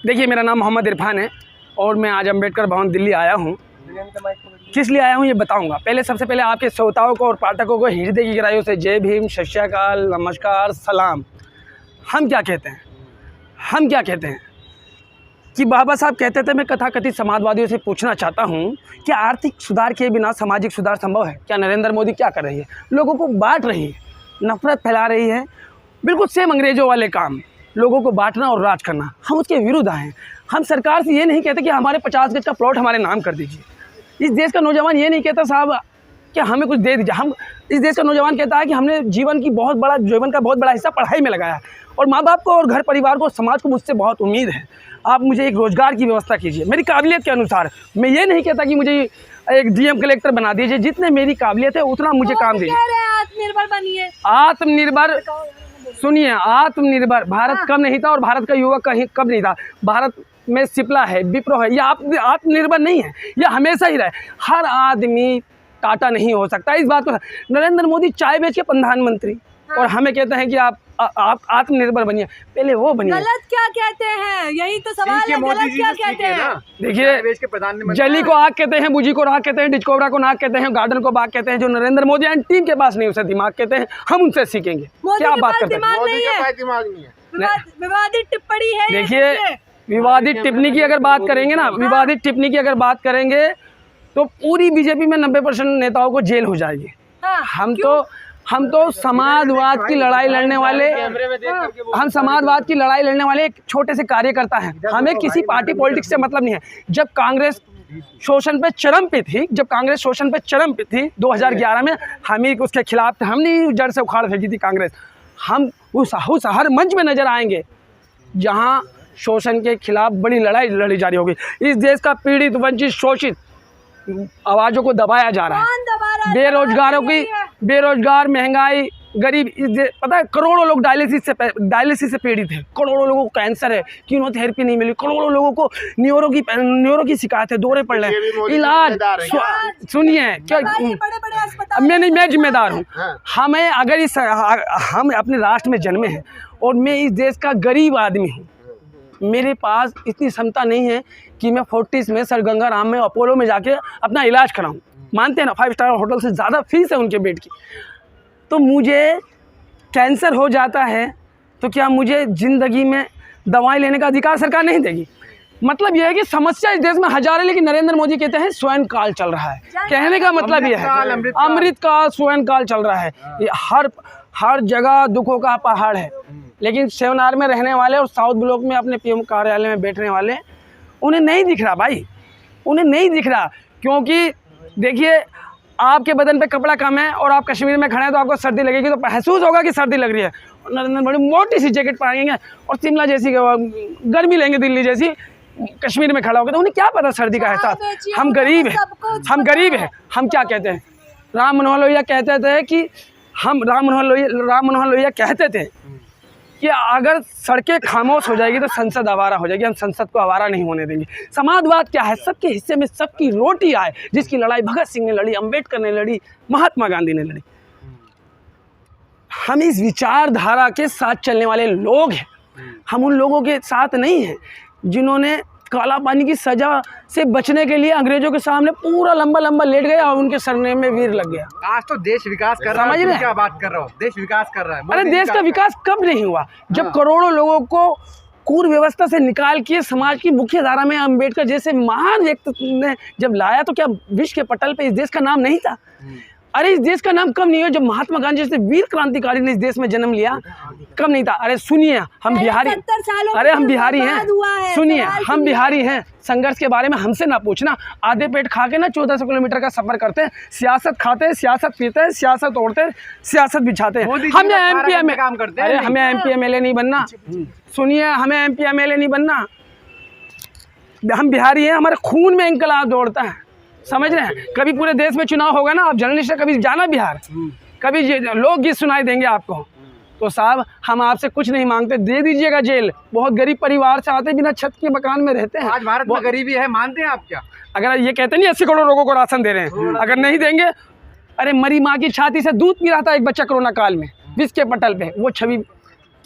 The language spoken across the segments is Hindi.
देखिए, मेरा नाम मोहम्मद इरफान है और मैं आज अम्बेडकर भवन दिल्ली आया हूँ। किस लिए आया हूँ ये बताऊँगा। सबसे पहले आपके श्रोताओं को और पाठकों को हृदय की गहराइयों से जय भीम, सत श्री अकाल, नमस्कार, सलाम। हम क्या कहते हैं कि बाबा साहब कहते थे, मैं कथाकथित समाजवादियों से पूछना चाहता हूँ कि आर्थिक सुधार के बिना सामाजिक सुधार संभव है क्या? नरेंद्र मोदी क्या कर रही है? लोगों को बांट रही है, नफरत फैला रही है, बिल्कुल सेम अंग्रेज़ों वाले काम, लोगों को बांटना और राज करना। हम उसके विरुद्ध हैं। हम सरकार से ये नहीं कहते कि हमारे 50 गज का प्लॉट हमारे नाम कर दीजिए। इस देश का नौजवान ये नहीं कहता साहब कि हमें कुछ दे दीजिए। हम इस देश का नौजवान कहता है कि हमने जीवन का बहुत बड़ा हिस्सा पढ़ाई में लगाया है और माँ बाप को और घर परिवार को, समाज को मुझसे बहुत उम्मीद है। आप मुझे एक रोज़गार की व्यवस्था कीजिए मेरी काबिलियत के अनुसार। मैं ये नहीं कहता कि मुझे एक डीएम कलेक्टर बना दीजिए, जितने मेरी काबिलियत है उतना मुझे काम दीजिए। आत्मनिर्भर बनिए। आत्मनिर्भर, सुनिए, आत्मनिर्भर भारत कब नहीं था और भारत का युवक कहीं कब नहीं था। भारत में सिप्ला है, विप्रो है, ये आत्मनिर्भर नहीं है, ये हमेशा ही रहे। हर आदमी टाटा नहीं हो सकता, इस बात को। नरेंद्र मोदी चाय बेच के प्रधानमंत्री और हमें कहते हैं कि आप आत्मनिर्भर बनिए। पहले वो बनिए। गलत क्या कहते हैं, यही तो सवाल है। गलत क्या कहते हैं? देखिए, जली को आग कहते हैं, बुजी को राग कहते हैं, डिस्कोवरा को नाग कहते हैं, गार्डन को बाग कहते हैं। जो नरेंद्र मोदी एंड टीम के पास नहीं, उसे दिमाग कहते हैं। हम उनसे सीखेंगे। क्या बात करते हैं? विवादित टिप्पणी है। देखिए, विवादित टिप्पणी की अगर बात करेंगे ना, विवादित टिप्पणी की अगर बात करेंगे तो पूरी बीजेपी में 90% नेताओं को जेल हो जाएगी। हम तो समाजवाद की लड़ाई लड़ने वाले, हम समाजवाद की लड़ाई लड़ने वाले एक छोटे से कार्यकर्ता हैं। हमें किसी पार्टी पॉलिटिक्स से मतलब नहीं है। जब कांग्रेस शोषण पे चरम पे थी 2011 में, हम ही उसके खिलाफ थे। हमने जड़ से उखाड़ फेंकी थी कांग्रेस। हम उस हर मंच में नजर आएंगे जहां शोषण के खिलाफ बड़ी लड़ाई लड़ी जा रही होगी। इस देश का पीड़ित, वंचित, शोषित आवाज़ों को दबाया जा रहा है। बेरोजगार, महंगाई, गरीब, पता है करोड़ों लोग डायलिसिस से पीड़ित हैं। करोड़ों लोगों को कैंसर है, कीमोथेरेपी नहीं मिली। करोड़ों लोगों को न्यूरो की शिकायत है, दौरे पड़ रहे हैं, इलाज। सुनिए, क्या मैं जिम्मेदार हूँ। हमें अगर हम अपने राष्ट्र में जन्मे हैं और मैं इस देश का गरीब आदमी हूँ। मेरे पास इतनी क्षमता नहीं है कि मैं फोर्टिस में, सर गंगाराम में, अपोलो में जाके अपना इलाज कराऊं। मानते हैं ना, 5 स्टार होटल से ज़्यादा फीस है उनके बेड की। तो मुझे कैंसर हो जाता है तो क्या मुझे ज़िंदगी में दवाएं लेने का अधिकार सरकार नहीं देगी? मतलब यह है कि समस्या इस देश में हज़ार है, लेकिन नरेंद्र मोदी कहते हैं स्वयं काल चल रहा है। कहने का मतलब यह है, अमृत काल, स्वयं काल चल रहा है। ये हर जगह दुखों का पहाड़ है। लेकिन सेवनार में रहने वाले और साउथ ब्लॉक में अपने पीएम कार्यालय में बैठने वाले, उन्हें नहीं दिख रहा भाई, उन्हें नहीं दिख रहा। क्योंकि देखिए, आपके बदन पे कपड़ा कम है और आप कश्मीर में खड़े हैं तो आपको सर्दी लगेगी, तो महसूस होगा कि सर्दी लग रही है। नरेंद्र मोदी मोटी सी जैकेट पहनेंगे और शिमला जैसी गर्मी लेंगे, दिल्ली जैसी, कश्मीर में खड़ा होगा तो उन्हें क्या पता सर्दी का एहसास। हम गरीब हैं। हम क्या कहते हैं? राम मनोहर लोहिया कहते थे कि राम मनोहर लोहिया कहते थे कि अगर सड़कें खामोश हो जाएगी तो संसद आवारा हो जाएगी। हम संसद को आवारा नहीं होने देंगे। समाजवाद क्या है? सबके हिस्से में सबकी रोटी आए, जिसकी लड़ाई भगत सिंह ने लड़ी, अम्बेडकर ने लड़ी, महात्मा गांधी ने लड़ी। हम इस विचारधारा के साथ चलने वाले लोग हैं। हम उन लोगों के साथ नहीं हैं जिन्होंने काला पानी की सजा से बचने के लिए अंग्रेजों के सामने पूरा लंबा लेट गया और उनके सरने में वीर लग गया। आज तो देश विकास कर रहा है। समझ रहे हैं क्या बात कर रहा हूँ? देश विकास कर रहा है। अरे देश का विकास कब नहीं हुआ? जब करोड़ों लोगों को कुर व्यवस्था से निकाल के समाज की मुख्य धारा में अम्बेडकर जैसे महान व्यक्ति ने जब लाया, तो क्या विश्व के पटल पे इस देश का नाम नहीं था? अरे इस देश का नाम कब नहीं हुआ? जब महात्मा गांधी जैसे वीर क्रांतिकारी ने इस देश में जन्म लिया, कब नहीं था? अरे सुनिए, हम बिहारी हैं। सुनिए, हम बिहारी हैं। संघर्ष के बारे में हमसे ना पूछना। आधे पेट खा के ना 1400 किलोमीटर का सफ़र करते हैं, सियासत खाते हैं, सियासत पीते हैं, सियासत तोड़ते हैं, सियासत बिछाते हैं। हम MP में काम करते हैं। अरे हमें MP MLA नहीं बनना। सुनिए, हमें MP MLA नहीं बनना। हम बिहारी हैं, हमारे खून में इंकलाब दौड़ता है। समझ रहे हैं? कभी पूरे देश में चुनाव होगा ना, आप जर्नलिस्ट कभी जाना बिहार, कभी लोकगीत सुनाई देंगे आपको। तो साहब, हम आपसे कुछ नहीं मांगते, दे दीजिएगा जेल। बहुत गरीब परिवार से आते, बिना छत के मकान में रहते हैं। आज भारत में गरीबी है, मानते हैं आप क्या? अगर ये कहते नहीं 80 करोड़ लोगों को राशन दे रहे हैं, अगर नहीं देंगे, अरे मरी माँ की छाती से दूध पी रहा था एक बच्चा कोरोना काल में, विश्व के पटल पे। वो छवि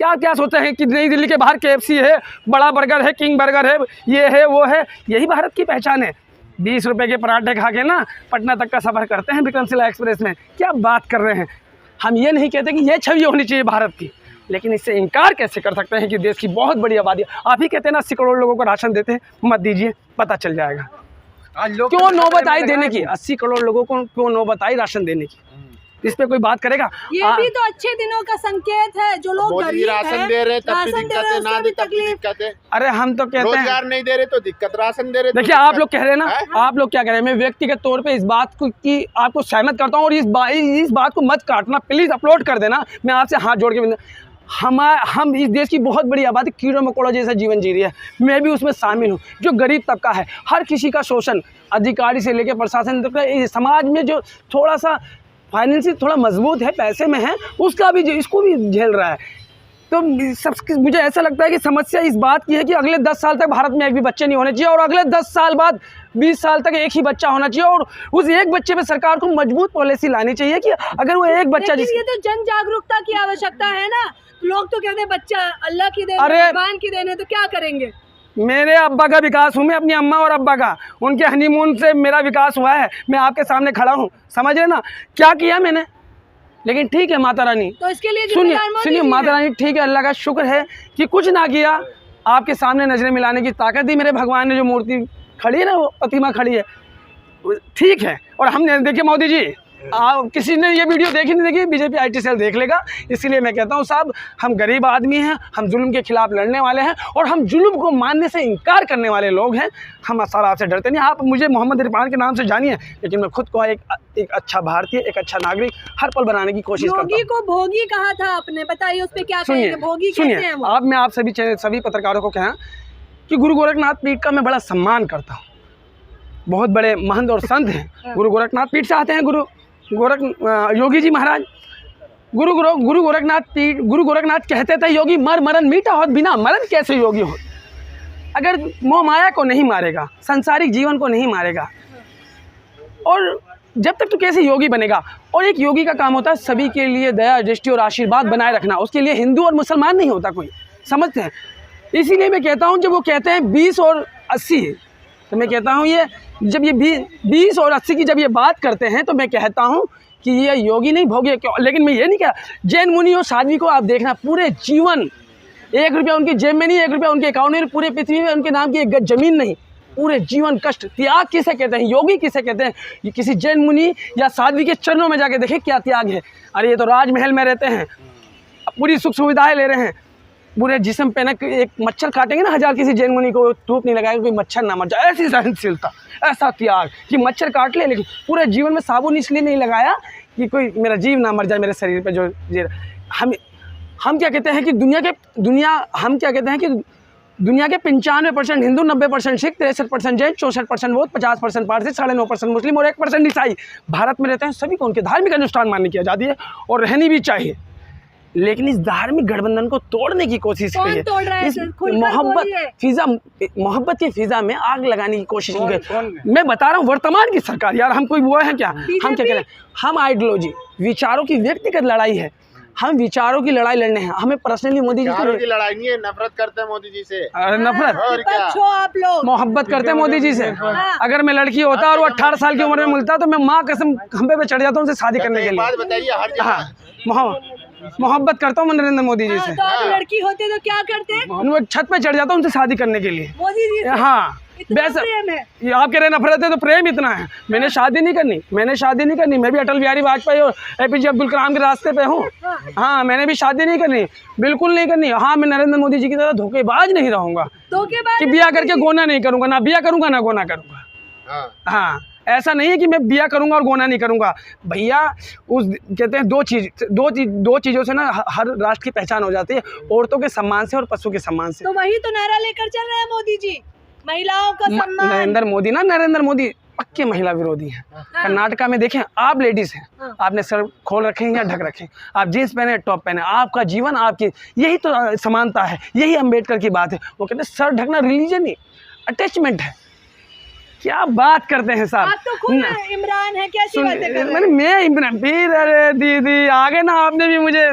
क्या क्या सोचते हैं कि नई दिल्ली के बाहर KFC है, बड़ा बर्गर है, किंग बर्गर है, ये है वो है। यही भारत की पहचान है। 20 रुपये के पराठे खा के ना पटना तक का सफ़र करते हैं विक्रमशिला एक्सप्रेस में। क्या बात कर रहे हैं। हम ये नहीं कहते कि ये छवि होनी चाहिए भारत की, लेकिन इससे इनकार कैसे कर सकते हैं कि देश की बहुत बड़ी आबादी। आप ही कहते हैं ना 80 करोड़ लोगों को राशन देते हैं, मत दीजिए, पता चल जाएगा। आज लोग क्यों नौबत आई देने की? 80 करोड़ लोगों को क्यों नौबत आई राशन देने की? इस पे कोई बात करेगा? ये भी तो अच्छे दिनों का संकेत है। जो लोग मोदी राशन दे रहे तब भी दिक्कत है, ना दे तब भी दिक्कत है। अरे हम तो कहते हैं रोजगार नहीं दे रहे तो दिक्कत, राशन दे रहे तो देखिए आप लोग कह रहे हैं ना, है? आप लोग क्या कह रहे हैं, मैं व्यक्तिगत तौर पे इस बात को की आपको सहमत करता हूँ। और इस बात को मत काटना प्लीज़, अपलोड कर देना। मैं आपसे हाथ जोड़ के हम इस देश की बहुत बड़ी आबादी कीड़ों मकोड़ों जैसा जीवन जी रही है। मैं भी उसमें शामिल हूँ। जो गरीब तबका है, हर किसी का शोषण, अधिकारी से लेकर प्रशासन तक, समाज में जो थोड़ा सा फाइनेंशियल थोड़ा मजबूत है, पैसे में है, उसका भी इसको भी झेल रहा है। तो मुझे ऐसा लगता है कि समस्या इस बात की है कि अगले 10 साल तक भारत में एक भी बच्चे नहीं होने चाहिए, और अगले 10 साल बाद 20 साल तक एक ही बच्चा होना चाहिए। और उस एक बच्चे पे सरकार को मजबूत पॉलिसी लानी चाहिए कि अगर वो एक बच्चा, लेकिन ये तो जन जागरूकता की आवश्यकता है ना। लोग तो कहते हैं बच्चा अल्लाह की देन, भगवान की देन है, तो क्या करेंगे। मेरे अब्बा का विकास हूँ मैं, अपनी अम्मा और अब्बा का, उनके हनीमून से मेरा विकास हुआ है। मैं आपके सामने खड़ा हूँ, समझ रहे ना क्या किया मैंने। लेकिन ठीक है माता रानी, तो इसके लिए सुनिए माता रानी, ठीक है, अल्लाह का शुक्र है कि कुछ ना किया, आपके सामने नजरें मिलाने की ताकत दी मेरे भगवान ने। जो मूर्ति खड़ी है ना, वो प्रतिमा खड़ी है, ठीक है। और हमने देखिए मोदी जी, किसी ने ये वीडियो देखी नहीं देखी, बीजेपी IT सेल देख लेगा। इसीलिए मैं कहता हूँ साहब, हम गरीब आदमी हैं, हम जुल्म के खिलाफ लड़ने वाले हैं, और हम जुल्म को मानने से इनकार करने वाले लोग हैं। हम सारा आपसे डरते नहीं। आप मुझे मोहम्मद इरफान के नाम से जानिए, लेकिन मैं खुद को एक अच्छा भारतीय, एक अच्छा नागरिक हर पल बनाने की कोशिश करता हूँ। योगी को भोगी कहा था आपने, बताइए उस पर क्या कहेंगे। भोगी कैसे हैं वो? आप, मैं आप सभी पत्रकारों को कहा कि गुरु गोरखनाथ पीठ का मैं बड़ा सम्मान करता हूँ। बहुत बड़े महंत और संत हैं, गुरु गोरखनाथ पीठ से आते हैं। योगी जी महाराज, गुरु गोरखनाथ कहते थे, योगी मरण मीठा हो, बिना मरण कैसे योगी हो। अगर मोह माया को नहीं मारेगा, सांसारिक जीवन को नहीं मारेगा, और जब तक तो कैसे योगी बनेगा। और एक योगी का काम होता है सभी के लिए दया दृष्टि और आशीर्वाद बनाए रखना। उसके लिए हिंदू और मुसलमान नहीं होता कोई, समझते हैं। इसीलिए मैं कहता हूँ, जब वो कहते हैं 20 और 80, तो मैं कहता हूँ ये जब ये 20 और 80 की जब ये बात करते हैं, तो मैं कहता हूँ कि ये योगी नहीं भोगी क्यों। लेकिन मैं ये नहीं कहा, जैन मुनि और साध्वी को आप देखना, पूरे जीवन 1 रुपया उनकी जेब में नहीं, 1 रुपया उनके अकाउंट में, पूरे पृथ्वी में उनके नाम की 1 गज जमीन नहीं। पूरे जीवन कष्ट त्याग किसे कहते हैं, योगी किसे कहते हैं। ये किसी जैन मुनि या साध्वी के चरणों में जाके देखें क्या त्याग है। अरे ये तो राजमहल में रहते हैं, पूरी सुख सुविधाएं ले रहे हैं, पूरे जिस्म पे ना एक मच्छर काटेंगे ना 1000 किसी जैन मुनि को धूप नहीं लगाएगा, कोई मच्छर ना मर जाए। ऐसी सहनशीलता, ऐसा त्याग कि मच्छर काट ले, लेकिन पूरे जीवन में साबुन इसलिए नहीं लगाया कि कोई मेरा जीव ना मर जाए मेरे शरीर पे जो जी। हम क्या कहते हैं कि हम क्या कहते हैं कि दुनिया के 95% हिंदू, 90% सिख, 63% जैन, 64% बौद्ध, 50% पारसी, 9.5% मुस्लिम और 1% ईसाई भारत में रहते हैं। सभी को उनके धार्मिक अनुष्ठान मानने की आज़ादी है और रहनी भी चाहिए। लेकिन इस धार्मिक गठबंधन को तोड़ने की कोशिश की है, इस मोहब्बत की फिजा में आग लगाने की कोशिश की गई। मैं बता रहा हूँ वर्तमान की सरकार, यार हम कोई वो है क्या, हम क्या कह रहे हैं, हम आइडियोलॉजी विचारों की व्यक्तिगत लड़ाई है, हम विचारों की लड़ाई लड़ने हैं। हमें पर्सनली मोदी जी की लड़ाई नहीं है, नफरत करते हैं मोदी जी से। नफरत और क्या, आप लोग मोहब्बत करते हैं मोदी जी से। अगर मैं लड़की होता और वो 18 साल की उम्र में मिलता तो मैं माँ कसम खंबे पे चढ़ जाता हूँ उनसे शादी करने के लिए। बात बताइए, हर हाँ मोहब्बत करता हूँ नरेंद्र मोदी जी से। तो आप लड़की होते तो क्या करते? वो छत पे चढ़ जाता हूँ उनसे शादी करने के लिए। मोदी जी से? हाँ वैसे ये आप कह रहे नफरत है, तो प्रेम इतना है। मैंने शादी नहीं करनी, मैं भी अटल बिहारी वाजपेयी और APJ अब्दुल कलाम के रास्ते पे हूँ। हाँ मैंने भी शादी नहीं करनी, बिल्कुल नहीं करनी। हाँ मैं नरेंद्र मोदी जी की तरह धोखेबाज नहीं रहूँगा कि ब्याह करके गोना नहीं करूँगा, ना ब्याह करूँगा ना गोना करूँगा। हाँ ऐसा नहीं है कि मैं ब्याह करूँगा और गोना नहीं करूँगा भैया। उस कहते हैं दो चीज़ों से ना हर राष्ट्र की पहचान हो जाती है, औरतों के सम्मान से और पशु के सम्मान से। तो वही तो नारा लेकर चल रहे हैं मोदी जी, महिलाओं का सम्मान। नरेंद्र मोदी पक्के महिला विरोधी हैं। कर्नाटका में देखें, आप लेडीज हैं, आपने सर खोल रखे हैं या ढक रखे हैं, आप जीन्स पहने टॉप पहने, आपका जीवन आपकी, यही तो समानता है, यही अम्बेडकर की बात है। वो कहते हैं सर ढकना रिलीजन नहीं, अटैचमेंट है। क्या बात करते हैं साहब, आप तो खुद इमरान है, कैसी बातें कर रहे हैं? मैं इमरान फिर, अरे दीदी आगे ना आपने भी मुझे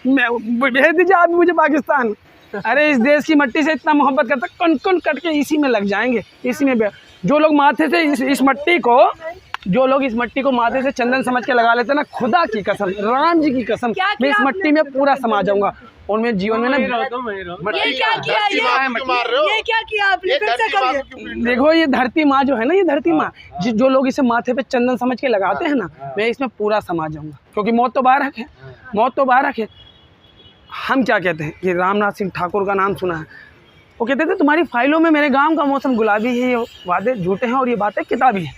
भेज दीजिए आप मुझे पाकिस्तान। अरे इस देश की मट्टी से इतना मोहब्बत करता, कन कन कट के इसी में लग जाएंगे, इसी में जो लोग माथे से इस मट्टी को, जो लोग इस मट्टी को माथे से चंदन समझ के लगा लेते हैं ना, खुदा की कसम, राम जी की कसम, मैं इस मट्टी में पूरा समा जाऊंगा। और मेरे जीवन में ना, ये क्या किया, ये क्या किया आपने, फिर से करिए। देखो ये धरती माँ जो है ना, ये धरती माँ, जो लोग इसे माथे पे चंदन समझ के लगाते हैं ना, मैं इसमें पूरा समा जाऊंगा, क्योंकि मौत तो बाहर है, मौत तो बाहर है। हम क्या कहते हैं कि रामनाथ सिंह ठाकुर का नाम सुना है, वो कहते थे तुम्हारी फाइलों में मेरे गांव का मौसम गुलाबी है, ये वादे झूठे हैं और ये बातें किताबी हैं।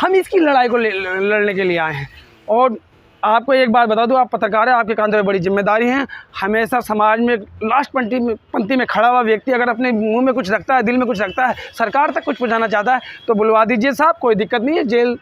हम इसकी लड़ाई को लड़ने के लिए आए हैं। और आपको एक बात बता दूं, आप पत्रकार हैं, आपके कांधों पे बड़ी जिम्मेदारी है। हमेशा समाज में लास्ट पंक्ति में खड़ा हुआ व्यक्ति अगर अपने मुंह में कुछ रखता है, दिल में कुछ रखता है, सरकार तक कुछ पहुँचाना चाहता है, तो बुलवा दीजिए साहब, कोई दिक्कत नहीं है। जेल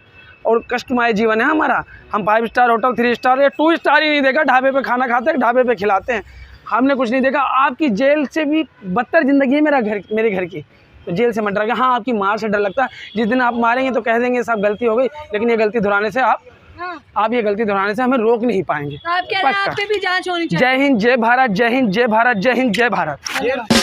और कष्टमय जीवन है हमारा। हम 5 स्टार होटल, 3 स्टार या 2 स्टार ही नहीं देखा, ढाबे पे खाना खाते हैं, ढाबे पे खिलाते हैं, हमने कुछ नहीं देखा। आपकी जेल से भी बदतर ज़िंदगी है मेरे घर की, तो जेल से मत डर। हाँ, आपकी मार से डर लगता है, जिस दिन आप मारेंगे तो कह देंगे साहब गलती हो गई, लेकिन ये गलती दोहराने से आप ये गलती दोहराने से हमें रोक नहीं पाएंगे। आप कह रहे हैं आप पे भी जांच होनी चाहिए। जय हिंद, जय भारत, जय हिंद, जय भारत, जय हिंद, जय भारत।